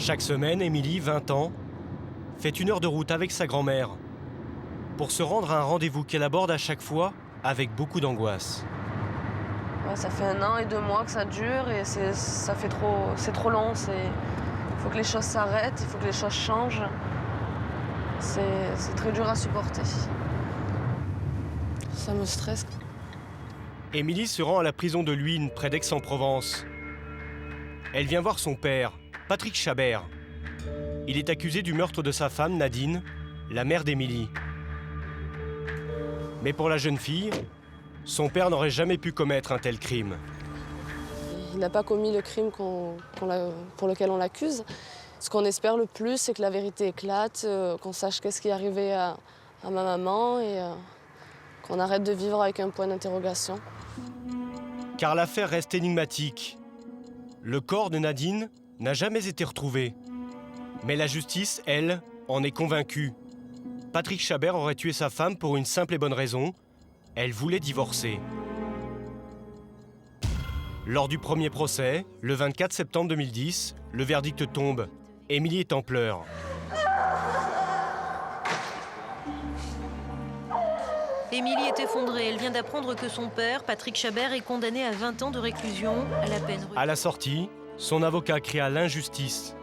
Chaque semaine, Émilie, 20 ans, fait 1 heure de route avec sa grand-mère pour se rendre à un rendez-vous qu'elle aborde à chaque fois avec beaucoup d'angoisse. Ouais, ça fait 1 an et 2 mois que ça dure et c'est trop long. Il faut que les choses s'arrêtent, il faut que les choses changent. C'est très dur à supporter. Ça me stresse. Émilie se rend à la prison de Luynes, près d'Aix-en-Provence. Elle vient voir son père, Patrick Chabert. Il est accusé du meurtre de sa femme, Nadine, la mère d'Émilie. Mais pour la jeune fille, son père n'aurait jamais pu commettre un tel crime. Il n'a pas commis le crime pour lequel on l'accuse. Ce qu'on espère le plus, c'est que la vérité éclate, qu'on sache qu'est-ce qui est arrivé à ma maman et qu'on arrête de vivre avec un point d'interrogation. Car l'affaire reste énigmatique. Le corps de Nadine n'a jamais été retrouvé. Mais la justice, elle, en est convaincue. Patrick Chabert aurait tué sa femme pour une simple et bonne raison. Elle voulait divorcer. Lors du premier procès, le 24 septembre 2010, le verdict tombe. Émilie est en pleurs. Émilie est effondrée. Elle vient d'apprendre que son père, Patrick Chabert, est condamné à 20 ans de réclusion à la peine. À la sortie, son avocat crie à l'injustice.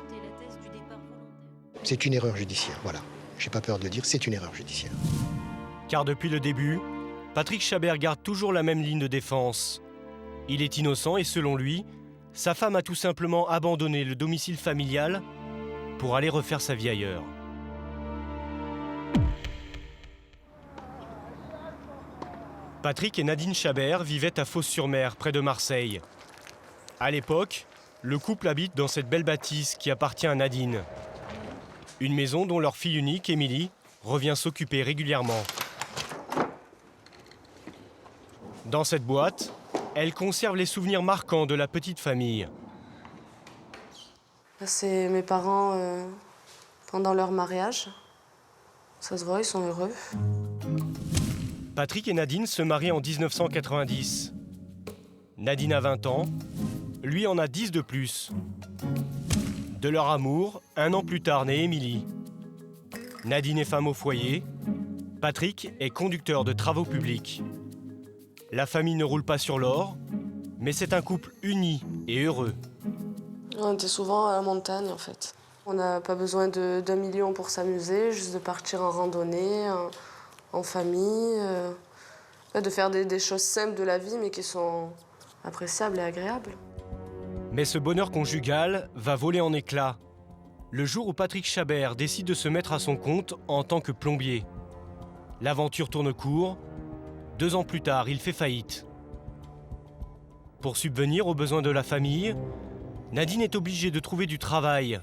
C'est une erreur judiciaire, voilà. J'ai pas peur de le dire, c'est une erreur judiciaire. Car depuis le début, Patrick Chabert garde toujours la même ligne de défense. Il est innocent et selon lui, sa femme a tout simplement abandonné le domicile familial pour aller refaire sa vie ailleurs. Patrick et Nadine Chabert vivaient à Fos-sur-Mer, près de Marseille. À l'époque, le couple habite dans cette belle bâtisse qui appartient à Nadine. Une maison dont leur fille unique, Émilie, revient s'occuper régulièrement. Dans cette boîte, elle conserve les souvenirs marquants de la petite famille. C'est mes parents pendant leur mariage. Ça se voit, ils sont heureux. Patrick et Nadine se marient en 1990. Nadine a 20 ans, lui en a 10 de plus. De leur amour, 1 an plus tard naît Émilie. Nadine est femme au foyer, Patrick est conducteur de travaux publics. La famille ne roule pas sur l'or, mais c'est un couple uni et heureux. On était souvent à la montagne, en fait. On n'a pas besoin d'1 million pour s'amuser, juste de partir en randonnée, en famille, de faire des choses simples de la vie, mais qui sont appréciables et agréables. Mais ce bonheur conjugal va voler en éclats le jour où Patrick Chabert décide de se mettre à son compte en tant que plombier. L'aventure tourne court. 2 ans plus tard, il fait faillite. Pour subvenir aux besoins de la famille, Nadine est obligée de trouver du travail.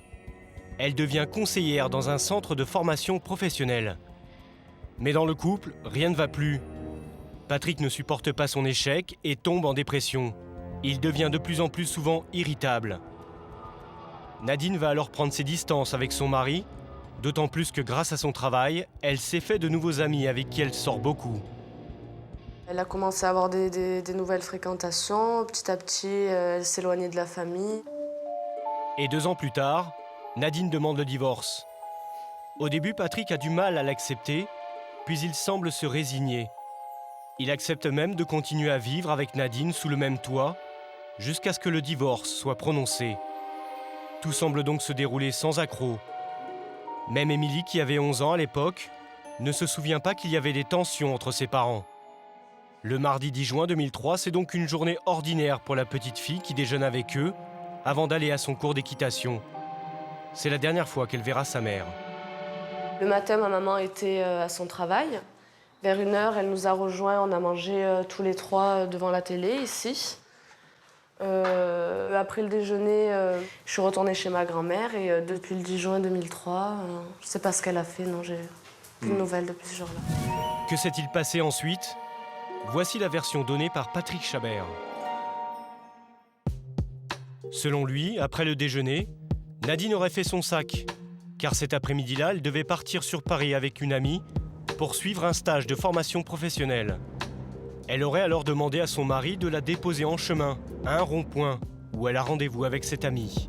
Elle devient conseillère dans un centre de formation professionnelle. Mais dans le couple, rien ne va plus. Patrick ne supporte pas son échec et tombe en dépression. Il devient de plus en plus souvent irritable. Nadine va alors prendre ses distances avec son mari, d'autant plus que grâce à son travail, elle s'est fait de nouveaux amis avec qui elle sort beaucoup. Elle a commencé à avoir des nouvelles fréquentations. Petit à petit, elle s'éloignait de la famille. Et 2 ans plus tard, Nadine demande le divorce. Au début, Patrick a du mal à l'accepter, puis il semble se résigner. Il accepte même de continuer à vivre avec Nadine sous le même toit, jusqu'à ce que le divorce soit prononcé. Tout semble donc se dérouler sans accroc. Même Émilie, qui avait 11 ans à l'époque, ne se souvient pas qu'il y avait des tensions entre ses parents. Le mardi 10 juin 2003, c'est donc une journée ordinaire pour la petite fille qui déjeune avec eux avant d'aller à son cours d'équitation. C'est la dernière fois qu'elle verra sa mère. Le matin, ma maman était à son travail. Vers 1h, elle nous a rejoints. On a mangé tous les 3 devant la télé, ici. Après le déjeuner, je suis retournée chez ma grand-mère. Et depuis le 10 juin 2003, je ne sais pas ce qu'elle a fait. Non, j'ai plus de nouvelles depuis ce jour-là. Que s'est-il passé ensuite ? Voici la version donnée par Patrick Chabert. Selon lui, après le déjeuner, Nadine aurait fait son sac, car cet après-midi-là, elle devait partir sur Paris avec une amie pour suivre un stage de formation professionnelle. Elle aurait alors demandé à son mari de la déposer en chemin, à un rond-point, où elle a rendez-vous avec cette amie.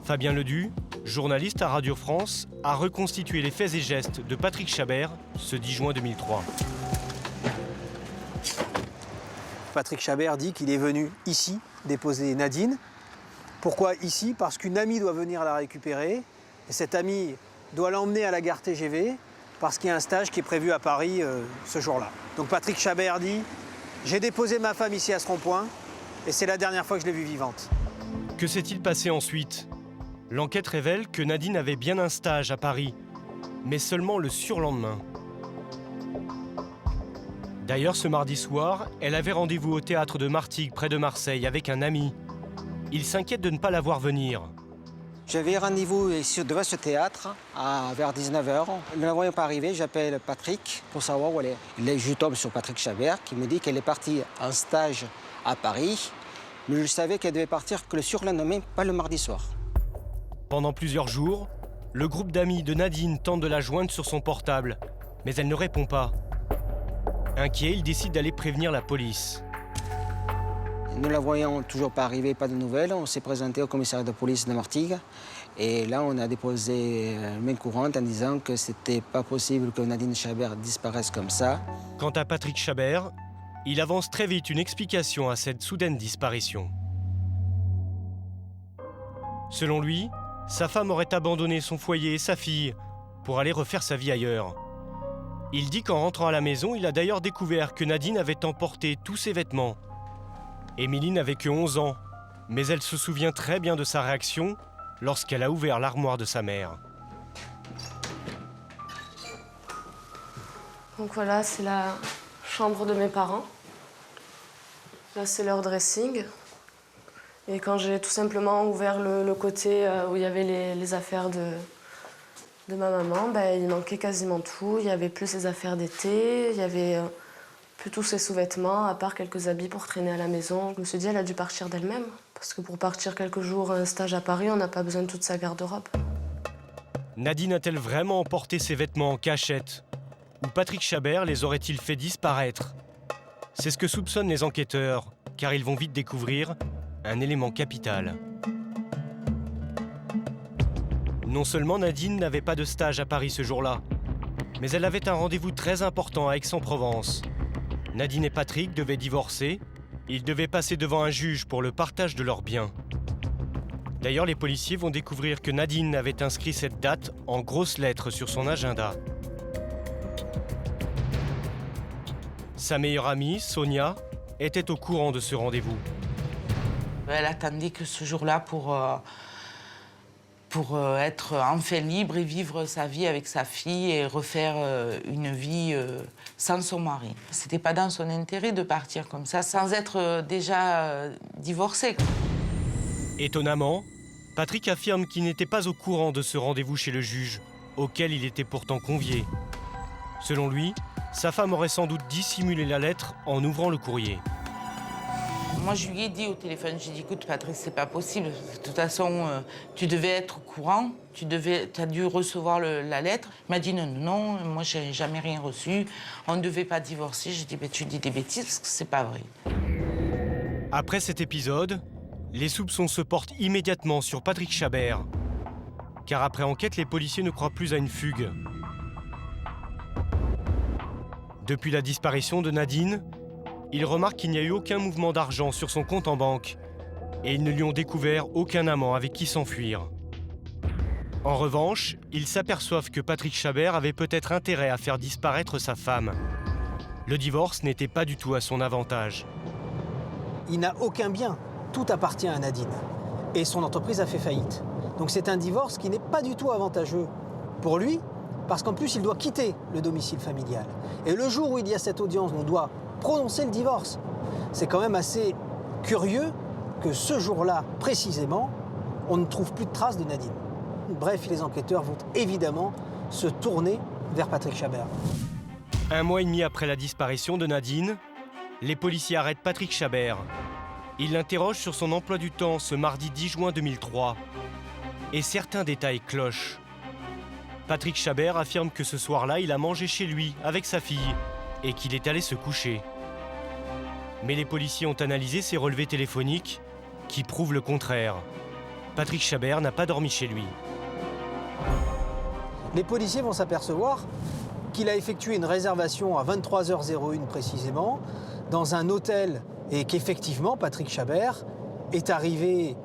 Fabien Ledu, journaliste à Radio France, a reconstitué les faits et gestes de Patrick Chabert ce 10 juin 2003. Patrick Chabert dit qu'il est venu ici déposer Nadine. Pourquoi ici? Parce qu'une amie doit venir la récupérer. Et cette amie doit l'emmener à la gare TGV parce qu'il y a un stage qui est prévu à Paris ce jour-là. Donc Patrick Chabert dit « J'ai déposé ma femme ici à ce rond-point et c'est la dernière fois que je l'ai vue vivante. » Que s'est-il passé ensuite? L'enquête révèle que Nadine avait bien un stage à Paris, mais seulement le surlendemain. D'ailleurs, ce mardi soir, elle avait rendez-vous au théâtre de Martigues, près de Marseille, avec un ami. Il s'inquiète de ne pas la voir venir. J'avais rendez-vous devant ce théâtre vers 19h. Ne la voyant pas arriver, j'appelle Patrick pour savoir où elle est. Je tombe sur Patrick Chabert qui me dit qu'elle est partie en stage à Paris, mais je savais qu'elle devait partir que le surlendemain, pas le mardi soir. Pendant plusieurs jours, le groupe d'amis de Nadine tente de la joindre sur son portable, mais elle ne répond pas. Inquiet, il décide d'aller prévenir la police. Nous la voyons toujours pas arriver, pas de nouvelles. On s'est présenté au commissariat de police de Martigues. Et là, on a déposé main courante en disant que c'était pas possible que Nadine Chabert disparaisse comme ça. Quant à Patrick Chabert, il avance très vite une explication à cette soudaine disparition. Selon lui, sa femme aurait abandonné son foyer et sa fille pour aller refaire sa vie ailleurs. Il dit qu'en rentrant à la maison, il a d'ailleurs découvert que Nadine avait emporté tous ses vêtements. Émilie n'avait que 11 ans, mais elle se souvient très bien de sa réaction lorsqu'elle a ouvert l'armoire de sa mère. Donc voilà, c'est la chambre de mes parents. Là, c'est leur dressing. Et quand j'ai tout simplement ouvert le côté où il y avait les affaires de ma maman, il manquait quasiment tout. Il n'y avait plus ses affaires d'été, il y avait plus tous ses sous-vêtements, à part quelques habits pour traîner à la maison. Je me suis dit, elle a dû partir d'elle-même. Parce que pour partir quelques jours à un stage à Paris, on n'a pas besoin de toute sa garde-robe. Nadine a-t-elle vraiment emporté ses vêtements en cachette? Ou Patrick Chabert les aurait-il fait disparaître? C'est ce que soupçonnent les enquêteurs, car ils vont vite découvrir un élément capital. Non seulement Nadine n'avait pas de stage à Paris ce jour-là, mais elle avait un rendez-vous très important à Aix-en-Provence. Nadine et Patrick devaient divorcer. Ils devaient passer devant un juge pour le partage de leurs biens. D'ailleurs, les policiers vont découvrir que Nadine avait inscrit cette date en grosses lettres sur son agenda. Sa meilleure amie, Sonia, était au courant de ce rendez-vous. Elle attendait que ce jour-là pour être enfin libre et vivre sa vie avec sa fille et refaire une vie sans son mari. C'était pas dans son intérêt de partir comme ça, sans être déjà divorcée. Étonnamment, Patrick affirme qu'il n'était pas au courant de ce rendez-vous chez le juge, auquel il était pourtant convié. Selon lui, sa femme aurait sans doute dissimulé la lettre en ouvrant le courrier. Moi, je lui ai dit au téléphone, j'ai dit, écoute, Patrick, c'est pas possible. De toute façon, tu devais être au courant, tu as dû recevoir la lettre. Il m'a dit, non, moi, j'ai jamais rien reçu. On ne devait pas divorcer. J'ai dit, tu dis des bêtises parce que c'est pas vrai. Après cet épisode, les soupçons se portent immédiatement sur Patrick Chabert. Car après enquête, les policiers ne croient plus à une fugue. Depuis la disparition de Nadine, ils remarquent qu'il n'y a eu aucun mouvement d'argent sur son compte en banque et ils ne lui ont découvert aucun amant avec qui s'enfuir. En revanche, ils s'aperçoivent que Patrick Chabert avait peut-être intérêt à faire disparaître sa femme. Le divorce n'était pas du tout à son avantage. Il n'a aucun bien. Tout appartient à Nadine. Et son entreprise a fait faillite. Donc c'est un divorce qui n'est pas du tout avantageux pour lui, parce qu'en plus, il doit quitter le domicile familial. Et le jour où il y a cette audience, on doit prononcer le divorce. C'est quand même assez curieux que ce jour-là, précisément, on ne trouve plus de traces de Nadine. Bref, les enquêteurs vont évidemment se tourner vers Patrick Chabert. 1 mois et demi après la disparition de Nadine, les policiers arrêtent Patrick Chabert. Ils l'interrogent sur son emploi du temps ce mardi 10 juin 2003. Et certains détails clochent. Patrick Chabert affirme que ce soir-là, il a mangé chez lui avec sa fille et qu'il est allé se coucher. Mais les policiers ont analysé ses relevés téléphoniques qui prouvent le contraire. Patrick Chabert n'a pas dormi chez lui. Les policiers vont s'apercevoir qu'il a effectué une réservation à 23h01 précisément dans un hôtel et qu'effectivement Patrick Chabert est arrivé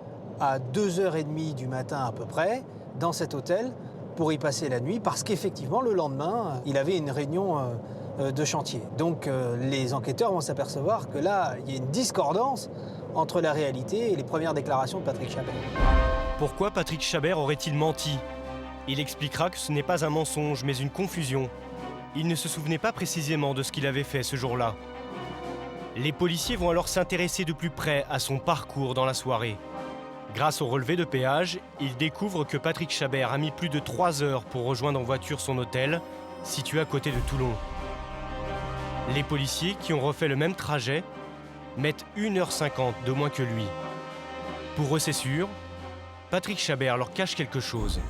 à 2h30 du matin à peu près dans cet hôtel pour y passer la nuit parce qu'effectivement le lendemain il avait une réunion de chantier. Donc les enquêteurs vont s'apercevoir que là il y a une discordance entre la réalité et les premières déclarations de Patrick Chabert. Pourquoi Patrick Chabert aurait-il menti? Il expliquera que ce n'est pas un mensonge mais une confusion. Il ne se souvenait pas précisément de ce qu'il avait fait ce jour-là. Les policiers vont alors s'intéresser de plus près à son parcours dans la soirée. Grâce au relevé de péage, ils découvrent que Patrick Chabert a mis plus de 3 heures pour rejoindre en voiture son hôtel, situé à côté de Toulon. Les policiers, qui ont refait le même trajet, mettent 1h50 de moins que lui. Pour eux, c'est sûr, Patrick Chabert leur cache quelque chose.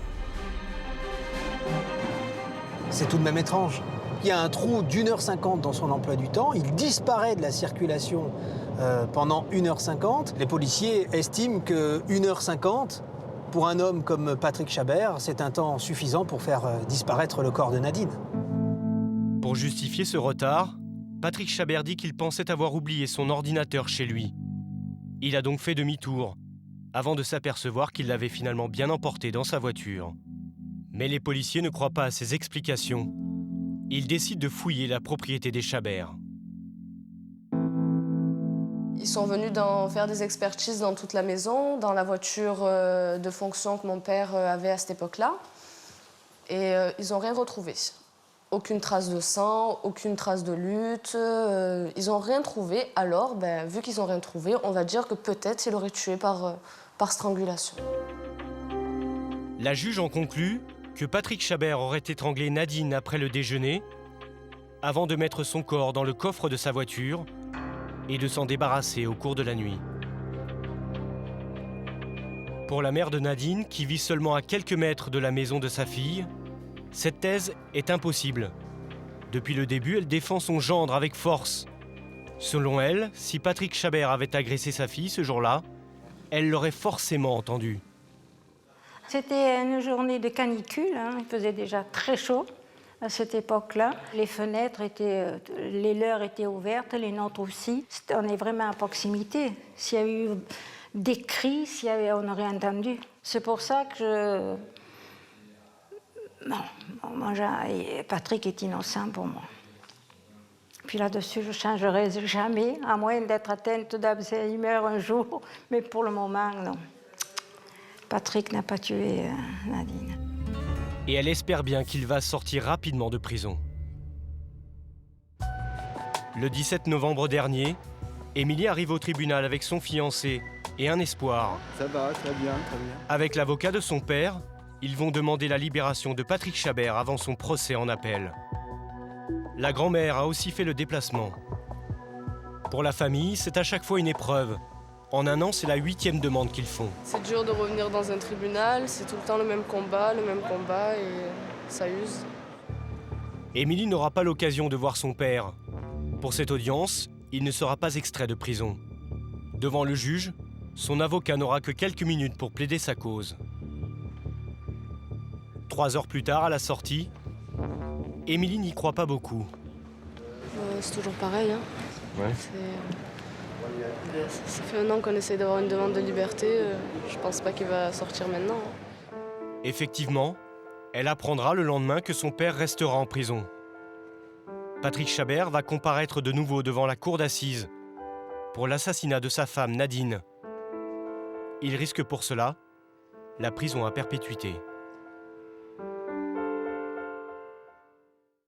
C'est tout de même étrange. Il y a un trou d'1h50 dans son emploi du temps, il disparaît de la circulation pendant 1h50. Les policiers estiment que 1h50, pour un homme comme Patrick Chabert, c'est un temps suffisant pour faire disparaître le corps de Nadine. Pour justifier ce retard, Patrick Chabert dit qu'il pensait avoir oublié son ordinateur chez lui. Il a donc fait demi-tour, avant de s'apercevoir qu'il l'avait finalement bien emporté dans sa voiture. Mais les policiers ne croient pas à ces explications. Ils décident de fouiller la propriété des Chabert. Ils sont venus faire des expertises dans toute la maison, dans la voiture de fonction que mon père avait à cette époque-là. Et ils n'ont rien retrouvé. Aucune trace de sang, aucune trace de lutte. Ils n'ont rien trouvé. Alors, vu qu'ils n'ont rien trouvé, on va dire que peut-être il aurait tué par strangulation. La juge en conclut que Patrick Chabert aurait étranglé Nadine après le déjeuner, avant de mettre son corps dans le coffre de sa voiture et de s'en débarrasser au cours de la nuit. Pour la mère de Nadine, qui vit seulement à quelques mètres de la maison de sa fille, cette thèse est impossible. Depuis le début, elle défend son gendre avec force. Selon elle, si Patrick Chabert avait agressé sa fille ce jour-là, elle l'aurait forcément entendu. C'était une journée de canicule, il faisait déjà très chaud à cette époque-là. Les fenêtres les leurs étaient ouvertes, les nôtres aussi. On est vraiment à proximité. S'il y a eu des cris, on aurait entendu. C'est pour ça que Patrick est innocent pour moi. Puis là-dessus, je ne changerai jamais, à moins d'être atteinte d'Alzheimer un jour. Mais pour le moment, non. Patrick n'a pas tué Nadine. Et elle espère bien qu'il va sortir rapidement de prison. Le 17 novembre dernier, Émilie arrive au tribunal avec son fiancé et un espoir. Ça va, très bien, très bien. Avec l'avocat de son père, ils vont demander la libération de Patrick Chabert avant son procès en appel. La grand-mère a aussi fait le déplacement. Pour la famille, c'est à chaque fois une épreuve. En un an, c'est la 8e demande qu'ils font. C'est dur de revenir dans un tribunal, c'est tout le temps le même combat et ça use. Émilie n'aura pas l'occasion de voir son père. Pour cette audience, il ne sera pas extrait de prison. Devant le juge, son avocat n'aura que quelques minutes pour plaider sa cause. 3 heures plus tard, à la sortie, Émilie n'y croit pas beaucoup. C'est toujours pareil. Ouais. Ça fait 1 an qu'on essaie d'avoir une demande de liberté. Je pense pas qu'il va sortir maintenant. Effectivement, elle apprendra le lendemain que son père restera en prison. Patrick Chabert va comparaître de nouveau devant la cour d'assises pour l'assassinat de sa femme Nadine. Il risque pour cela la prison à perpétuité.